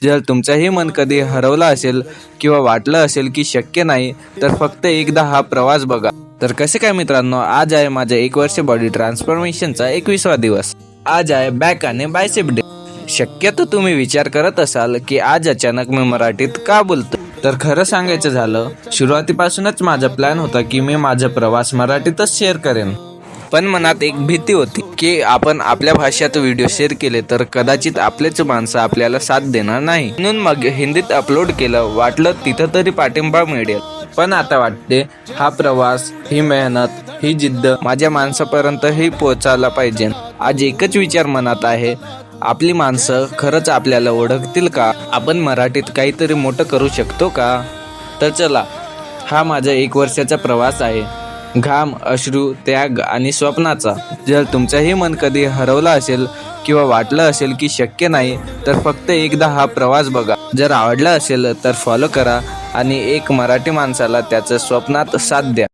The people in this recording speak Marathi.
जर तुमचंही मन कधी हरवलं असेल किंवा वाटलं असेल की शक्य नाही, तर फक्त एकदा हा प्रवास बघा. तर कसे काय मित्रांनो, आज आहे माझ्या 1 वर्ष बॉडी ट्रान्सफॉर्मेशनचा 21वा दिवस. आज आहे बॅक आणि बायसेप डे. शक्यतो तुम्ही विचार करत असाल की आज अचानक मी मराठीत का बोलतो. तर खरं सांगायचं झालं, सुरुवातीपासूनच माझा प्लॅन होता की मी माझा प्रवास मराठीतच शेअर करेन. पण मनात एक भीती होती की आपण आपल्या भाषेत व्हिडिओ शेअर केले तर कदाचित आपलेच माणसं आपल्याला साथ देणार नाही. म्हणून मग हिंदीत अपलोड केलं. वाटलं तिथं तरी पाठिंबा मिळेल. पण आता वाटते हा प्रवास, ही मेहनत, ही जिद्द माझ्या माणसापर्यंतही पोहोचायला पाहिजे. आज एकच विचार मनात आहे, आपली माणसं खरंच आपल्याला ओळखतील का? आपण मराठीत काहीतरी मोठं करू शकतो का? तर चला, हा माझा 1 वर्षाचा प्रवास आहे. घाम, अश्रू, त्याग आणि स्वप्नाचा. जर तुमचंही मन कधी हरवलं असेल किंवा वाटलं असेल की शक्य नाही, तर फक्त एकदा हा प्रवास बघा. जर आवडला असेल तर फॉलो करा आणि एक मराठी माणसाला त्याचं स्वप्नात साथ द्या.